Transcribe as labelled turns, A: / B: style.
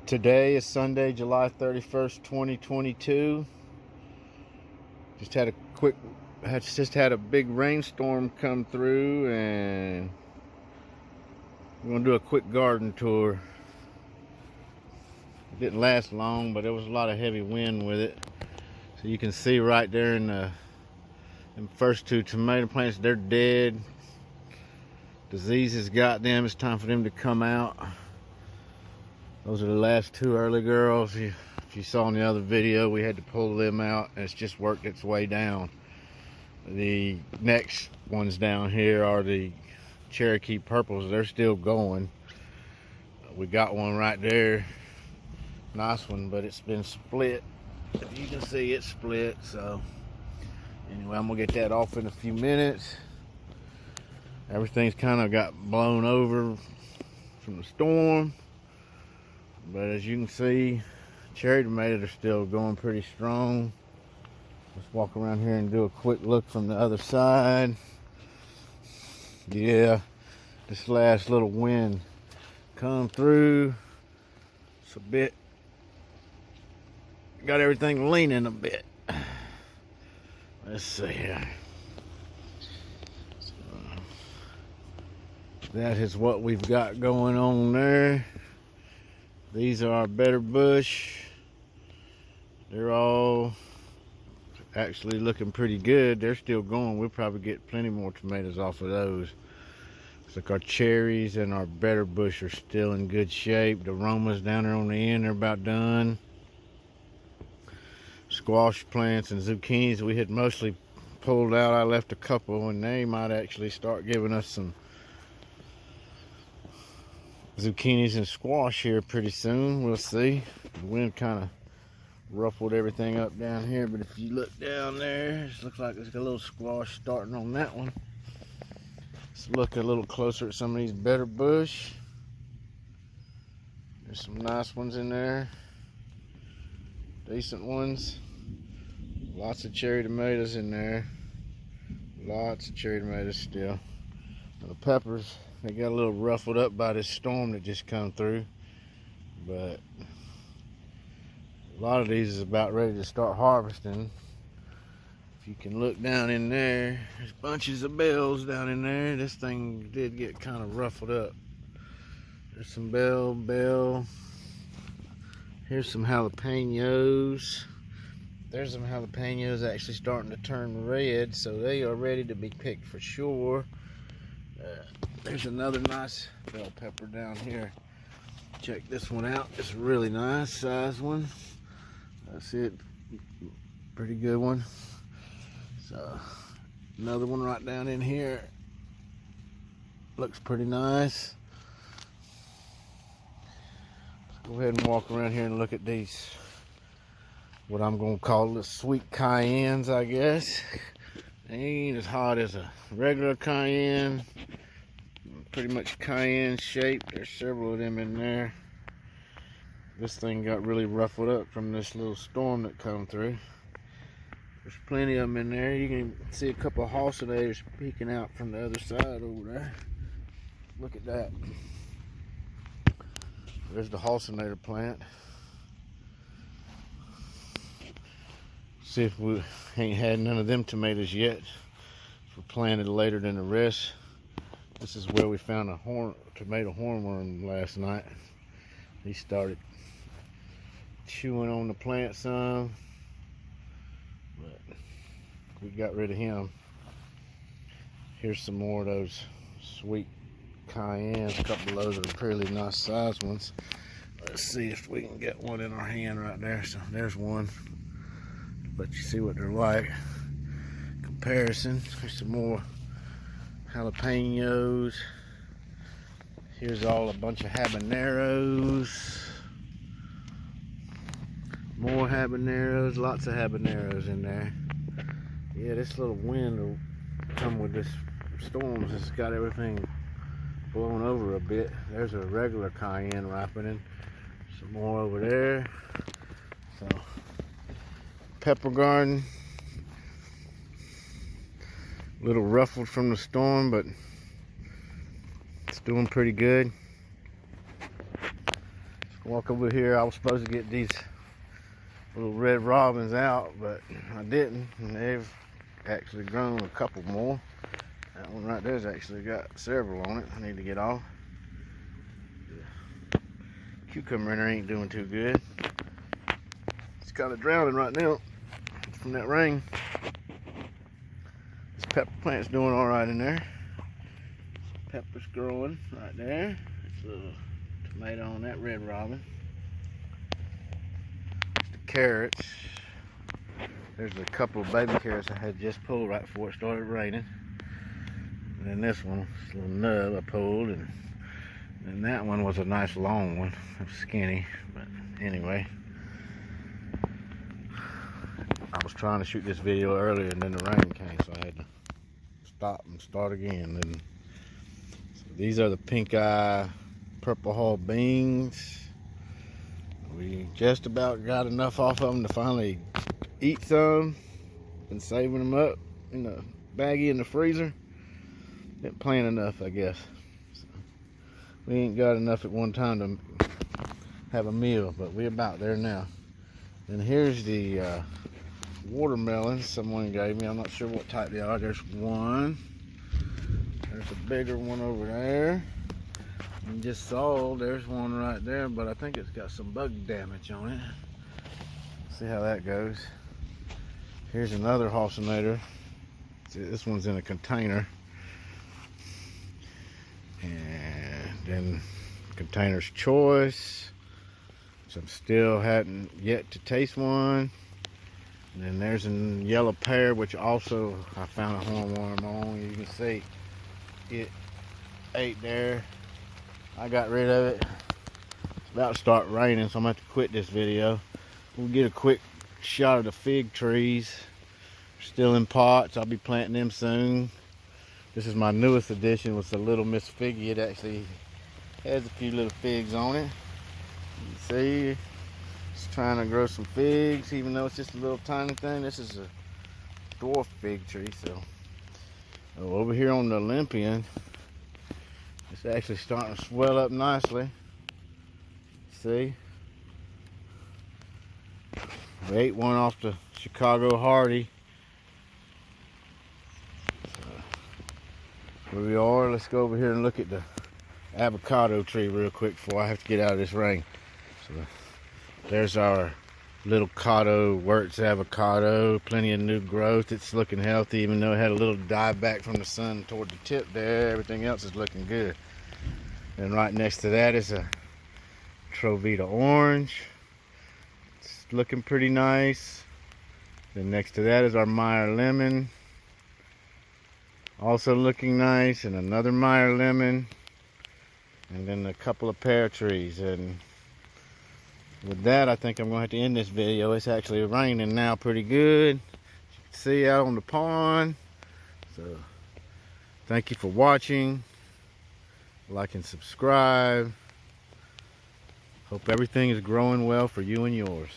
A: Today is Sunday, July 31st, 2022. Just had a big rainstorm come through, and we're gonna do a quick garden tour. It didn't last long, but there was a lot of heavy wind with it. So you can see right there in the first two tomato plants, they're dead. Disease has got them. It's time for them to come out. Those are the last two early girls. If you saw in the other video, we had to pull them out, and it's just worked its way down. The next ones down here are the Cherokee Purples. They're still going. We got one right there. Nice one, but it's been split. If you can see, it's split. So anyway, I'm gonna get that off in a few minutes. Everything's kind of got blown over from the storm. But as you can see, cherry tomatoes are still going pretty strong. Let's walk around here and do a quick look from the other side. Yeah, this last little wind come through. It's a bit, got everything leaning a bit. Let's see here. So, that is what we've got going on there. These are our better bush. They're all actually looking pretty good. They're still going. We'll probably get plenty more tomatoes off of those. Looks like our cherries and our better bush are still in good shape. The aromas down there on the end are about done. Squash plants and zucchinis we had mostly pulled out. I left a couple, and they might actually start giving us some zucchinis and squash here pretty soon. We'll see. The wind kind of ruffled everything up down here, but if you look down there, it looks like there's a little squash starting on that one. Let's look a little closer at some of these better bush. There's some nice ones in there, decent ones. Lots of cherry tomatoes in there. Lots of cherry tomatoes still. And the peppers, they got a little ruffled up by this storm that just come through, but a lot of these is about ready to start harvesting. If you can look down in there, there's bunches of bells down in there. This thing did get kind of ruffled up. There's some bell. Here's some jalapenos. There's some jalapenos actually starting to turn red, so they are ready to be picked for sure. There's another nice bell pepper down here. Check this one out. It's a really nice size one. That's it. Pretty good one. So another one right down in here. Looks pretty nice. Let's go ahead and walk around here and look at these, what I'm gonna call the sweet cayennes, I guess. They ain't as hot as a regular cayenne. Pretty much cayenne shape. There's several of them in there. This thing got really ruffled up from this little storm that come through. There's plenty of them in there. You can see a couple of halcinators peeking out from the other side over there. Look at that. There's the halcinator plant. See if we ain't had none of them tomatoes yet. If we're planted later than the rest. This is where we found a tomato hornworm last night. He started chewing on the plant some, but we got rid of him. Here's some more of those sweet cayennes. A couple of those are pretty nice sized ones. Let's see if we can get one in our hand right there. So there's one. But you see what they're like. Comparison. There's some more jalapenos. Here's a bunch of habaneros. More habaneros. Lots of habaneros in there. Yeah, this little wind will come with this storm. It's got everything blown over a bit. There's a regular cayenne ripening. Some more over there. So, pepper garden. A little ruffled from the storm, but it's doing pretty good. Walk over here. I was supposed to get these little red robins out, but I didn't, and they've actually grown a couple more. That one right there's actually got several on it. I need to get off. The cucumber in there ain't doing too good. It's kind of drowning right now from that rain. This pepper plant's doing all right in there. Pepper's growing right there. There's a little tomato on that red robin. The carrots. There's a couple of baby carrots I had just pulled right before it started raining. And then this one, this little nub I pulled, and that one was a nice long one. It was skinny, but anyway. I was trying to shoot this video earlier, and then the rain came, so I had to stop and start again. And so these are the pink eye purple hull beans. We just about got enough off of them to finally eat some. Been saving them up in the baggie in the freezer. Didn't plan enough, I guess. So we ain't got enough at one time to have a meal, but we're about there now. And here's the watermelons someone gave me. I'm not sure what type they are. There's one. There's a bigger one over there. You just saw there's one right there, but I think it's got some bug damage on it. See how that goes. Here's another halcinator. See, this one's in a container. And then container's choice, which I'm still hadn't yet to taste one. And then there's a yellow pear, which also I found a hornworm on. You can see it ate there. I got rid of it. It's about to start raining, so I'm going to have to quit this video. We'll get a quick shot of the fig trees. They're still in pots. I'll be planting them soon. This is my newest addition with the little Miss Figgy. It actually has a few little figs on it. You see, it's trying to grow some figs, even though it's just a little tiny thing. This is a dwarf fig tree. So over here on the Olympian, it's actually starting to swell up nicely. See? We ate one off the Chicago Hardy. Here we are. Let's go over here and look at the avocado tree real quick before I have to get out of this rain. So there's our little Cotto Works avocado. Plenty of new growth. It's looking healthy, even though it had a little dive back from the sun toward the tip there. Everything else is looking good. And right next to that is a Trovita orange. It's looking pretty nice. Then next to that is our Meyer lemon. Also looking nice. And another Meyer lemon. And then a couple of pear trees. And with that, I think I'm going to have to end this video. It's actually raining now pretty good. You can see out on the pond. So thank you for watching. Like and subscribe. Hope everything is growing well for you and yours.